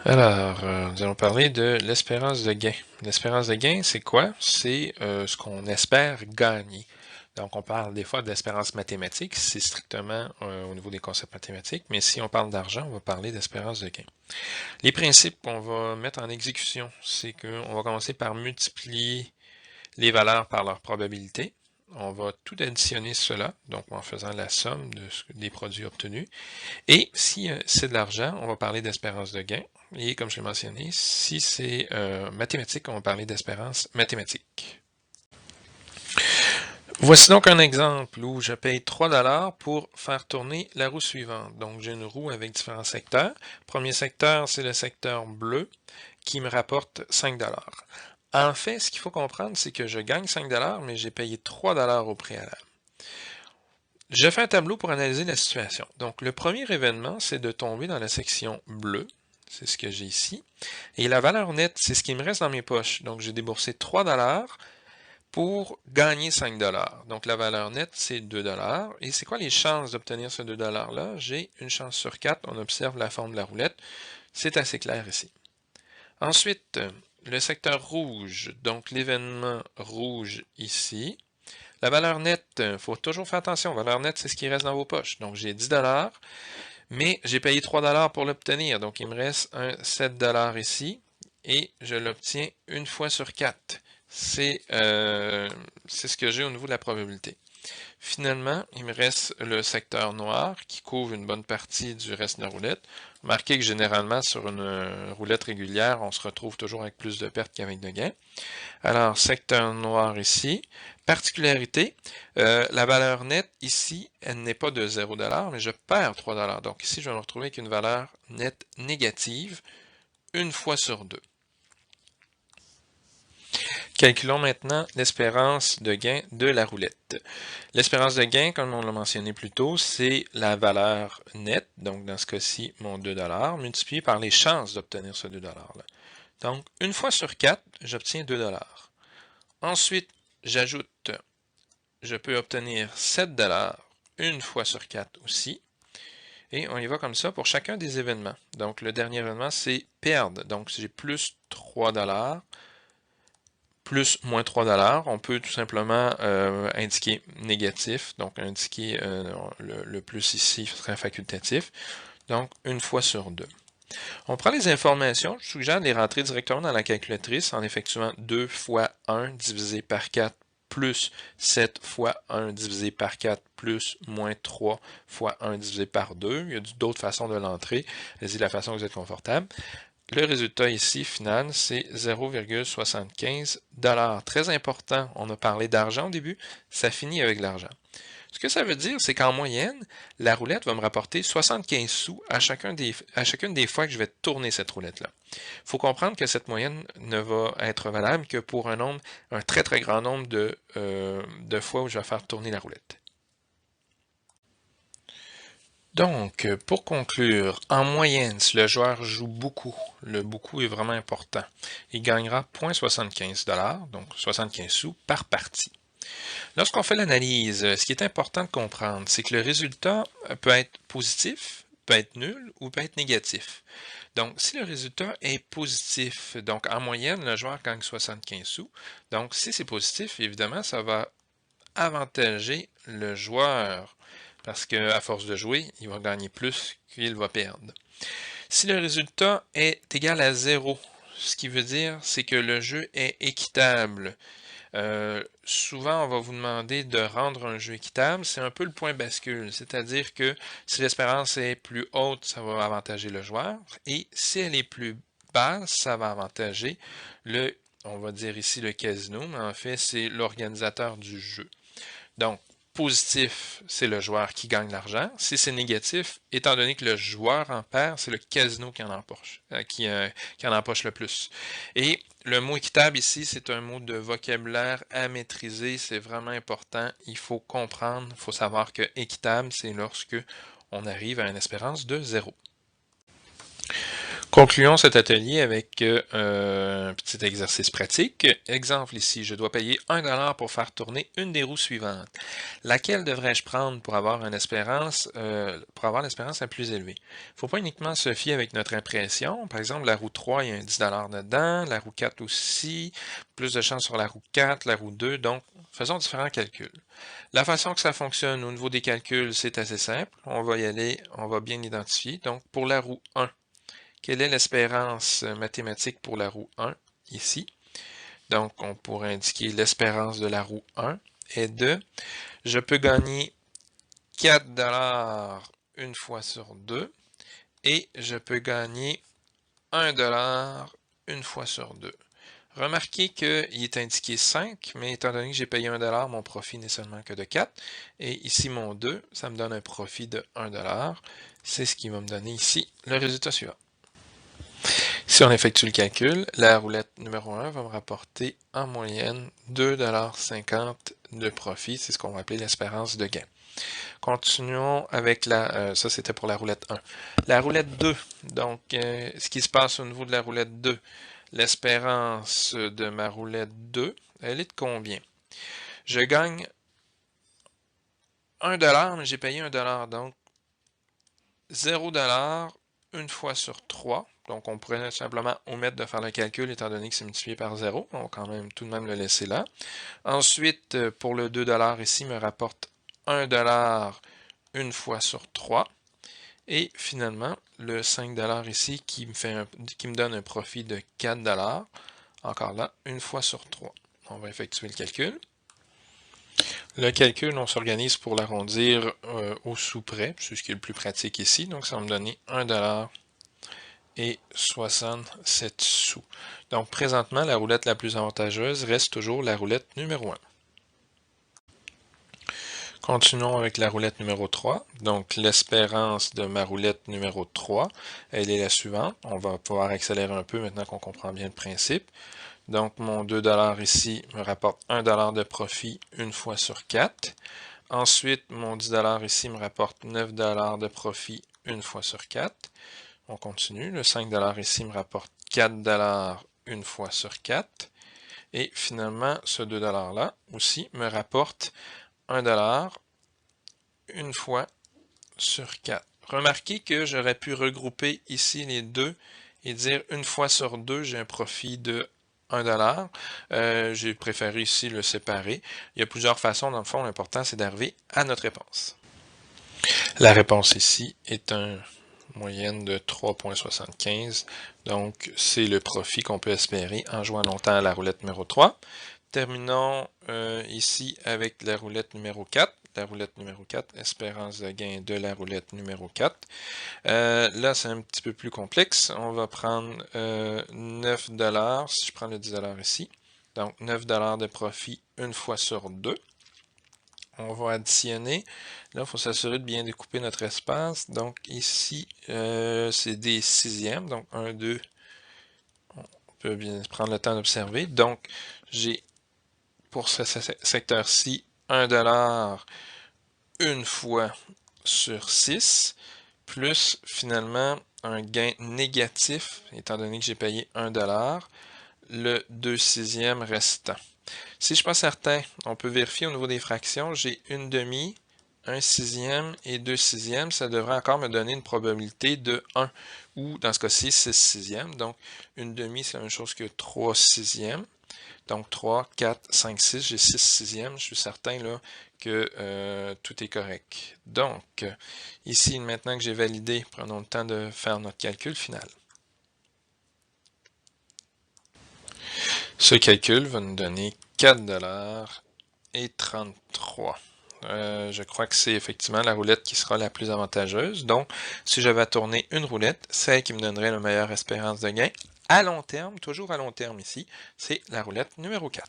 Alors, nous allons parler de l'espérance de gain. L'espérance de gain, c'est quoi? C'est ce qu'on espère gagner. Donc, on parle des fois d'espérance mathématique, c'est strictement au niveau des concepts mathématiques, mais si on parle d'argent, on va parler d'espérance de gain. Les principes qu'on va mettre en exécution, c'est qu'on va commencer par multiplier les valeurs par leur probabilité. On va tout additionner cela, donc en faisant la somme des produits obtenus. Et si c'est de l'argent, on va parler d'espérance de gain. Et comme je l'ai mentionné, si c'est mathématique, on va parler d'espérance mathématique. Voici donc un exemple où je paye 3$ pour faire tourner la roue suivante. Donc j'ai une roue avec différents secteurs. Premier secteur, c'est le secteur bleu qui me rapporte 5$. En fait, ce qu'il faut comprendre, c'est que je gagne 5$, mais j'ai payé 3$ au préalable. Je fais un tableau pour analyser la situation. Donc, le premier événement, c'est de tomber dans la section bleue. C'est ce que j'ai ici. Et la valeur nette, c'est ce qui me reste dans mes poches. Donc, j'ai déboursé 3$ pour gagner 5$. Donc, la valeur nette, c'est 2$. Et c'est quoi les chances d'obtenir ce 2$-là? J'ai une chance sur 4. On observe la forme de la roulette. C'est assez clair ici. Ensuite, le secteur rouge. Donc, l'événement rouge ici. La valeur nette, il faut toujours faire attention. Valeur nette, c'est ce qui reste dans vos poches. Donc, j'ai 10$, mais j'ai payé 3$ pour l'obtenir. Donc, il me reste un 7$ ici, et je l'obtiens une fois sur 4. C'est ce que j'ai au niveau de la probabilité. Finalement, il me reste le secteur noir qui couvre une bonne partie du reste de la roulette. Remarquez que généralement, sur une roulette régulière, on se retrouve toujours avec plus de pertes qu'avec de gains. Alors, secteur noir ici. Particularité, la valeur nette ici, elle n'est pas de 0$, mais je perds 3$. Donc ici, je vais me retrouver avec une valeur nette négative une fois sur 2. Calculons maintenant l'espérance de gain de la roulette. L'espérance de gain, comme on l'a mentionné plus tôt, c'est la valeur nette, donc dans ce cas-ci, mon 2$, multiplié par les chances d'obtenir ce 2$-là. Donc, une fois sur 4, j'obtiens 2$. Ensuite, j'ajoute, je peux obtenir 7$ une fois sur 4 aussi. Et on y va comme ça pour chacun des événements. Donc, le dernier événement, c'est perdre. Donc, j'ai plus 3$, plus moins 3$. On peut tout simplement indiquer négatif. Donc, indiquer le plus ici serait facultatif. Donc, une fois sur 2. On prend les informations. Je suggère de les rentrer directement dans la calculatrice en effectuant 2 fois 1 divisé par 4 plus 7 fois 1 divisé par 4 plus moins 3 fois 1 divisé par 2. Il y a d'autres façons de l'entrer. Allez-y de la façon que vous êtes confortable. Le résultat ici, final, c'est 0,75$. Très important, on a parlé d'argent au début, ça finit avec l'argent. Ce que ça veut dire, c'est qu'en moyenne, la roulette va me rapporter 75 sous à chacune des fois que je vais tourner cette roulette-là. Il faut comprendre que cette moyenne ne va être valable que pour un très très grand nombre de fois où je vais faire tourner la roulette. Donc, pour conclure, en moyenne, si le joueur joue beaucoup, le beaucoup est vraiment important, il gagnera 0,75$, donc 75 sous par partie. Lorsqu'on fait l'analyse, ce qui est important de comprendre, c'est que le résultat peut être positif, peut être nul ou peut être négatif. Donc, si le résultat est positif, donc en moyenne, le joueur gagne 75 sous. Donc, si c'est positif, évidemment, ça va avantager le joueur parce qu'à force de jouer, il va gagner plus qu'il va perdre. Si le résultat est égal à 0, ce qui veut dire, c'est que le jeu est équitable. Souvent, on va vous demander de rendre un jeu équitable. C'est un peu le point bascule, c'est-à-dire que si l'espérance est plus haute, ça va avantager le joueur, et si elle est plus basse, ça va avantager on va dire ici le casino, mais en fait, c'est l'organisateur du jeu. Donc, positif, c'est le joueur qui gagne l'argent. Si c'est négatif, étant donné que le joueur en perd, c'est le casino qui en empoche, qui en empoche le plus. Et le mot équitable ici, c'est un mot de vocabulaire à maîtriser. C'est vraiment important. Il faut comprendre, il faut savoir que équitable, c'est lorsque on arrive à une espérance de 0. Concluons cet atelier avec un petit exercice pratique. Exemple ici, je dois payer 1 $ pour faire tourner une des roues suivantes. Laquelle devrais-je prendre pour avoir l'espérance la plus élevée? Il ne faut pas uniquement se fier avec notre impression. Par exemple, la roue 3, il y a un 10 $ dedans, la roue 4 aussi, plus de chance sur la roue 4, la roue 2, donc faisons différents calculs. La façon que ça fonctionne au niveau des calculs, c'est assez simple. On va y aller, on va bien identifier. Donc, pour la roue 1, quelle est l'espérance mathématique pour la roue 1 ici? Donc, on pourrait indiquer l'espérance de la roue 1 est de, je peux gagner 4 $ une fois sur 2 et je peux gagner 1 $ une fois sur 2. Remarquez qu'il est indiqué 5, mais étant donné que j'ai payé 1 $, mon profit n'est seulement que de 4. Et ici, mon 2, ça me donne un profit de 1 $. C'est ce qui va me donner ici le résultat suivant. Si on effectue le calcul, la roulette numéro 1 va me rapporter en moyenne 2,50 $ de profit. C'est ce qu'on va appeler l'espérance de gain. Continuons avec ça c'était pour la roulette 1. La roulette 2, donc ce qui se passe au niveau de la roulette 2, l'espérance de ma roulette 2, elle est de combien? Je gagne 1 $, mais j'ai payé 1 $, donc 0 $ une fois sur 3. Donc, on pourrait simplement omettre de faire le calcul étant donné que c'est multiplié par 0. On va quand même tout de même le laisser là. Ensuite, pour le 2 $ ici, me rapporte 1 $ une fois sur 3. Et finalement, le 5 $ ici qui me donne un profit de 4 $. Encore là, une fois sur 3. On va effectuer le calcul. Le calcul, on s'organise pour l'arrondir au sous près, c'est ce qui est le plus pratique ici. Donc, ça va me donner 1 $ et 67 sous. Donc, présentement, la roulette la plus avantageuse reste toujours la roulette numéro 1. Continuons avec la roulette numéro 3. Donc, l'espérance de ma roulette numéro 3, elle est la suivante. On va pouvoir accélérer un peu maintenant qu'on comprend bien le principe. Donc, mon 2 $ ici me rapporte 1 $ de profit une fois sur 4. Ensuite, mon 10 $ ici me rapporte 9 $ de profit une fois sur 4. On continue. Le 5 $ ici me rapporte 4 $ une fois sur 4. Et finalement, ce 2 $ là aussi me rapporte 1 $ une fois sur 4. Remarquez que j'aurais pu regrouper ici les deux et dire une fois sur 2, j'ai un profit de 1 $. J'ai préféré ici le séparer. Il y a plusieurs façons, dans le fond, l'important c'est d'arriver à notre réponse. La réponse ici est une moyenne de 3,75. Donc, c'est le profit qu'on peut espérer en jouant longtemps à la roulette numéro 3. Terminons ici avec la roulette numéro 4. La roulette numéro 4, espérance de gain de la roulette numéro 4. Là, c'est un petit peu plus complexe. On va prendre 9 $, si je prends le 10 $ ici. Donc, 9 $ de profit une fois sur 2. On va additionner. Là, il faut s'assurer de bien découper notre espace. Donc, ici, c'est des sixièmes. Donc, 1, 2. On peut bien prendre le temps d'observer. Donc, j'ai pour ce secteur-ci 1 $ une fois sur 6, plus finalement un gain négatif, étant donné que j'ai payé 1 $, le 2 sixièmes restant. Si je ne suis pas certain, on peut vérifier au niveau des fractions, j'ai une demi, 1 sixième et 2 sixièmes, ça devrait encore me donner une probabilité de 1, ou dans ce cas-ci, 6 sixièmes. Donc, une demi, c'est la même chose que 3 sixièmes. Donc 3, 4, 5, 6, j'ai 6 sixièmes, je suis certain là, que tout est correct. Donc, ici, maintenant que j'ai validé, prenons le temps de faire notre calcul final. Ce calcul va nous donner 4 $ et 33. Je crois que c'est effectivement la roulette qui sera la plus avantageuse. Donc, si j'avais à tourner une roulette, celle qui me donnerait la meilleure espérance de gain, à long terme, toujours à long terme ici, c'est la roulette numéro 4.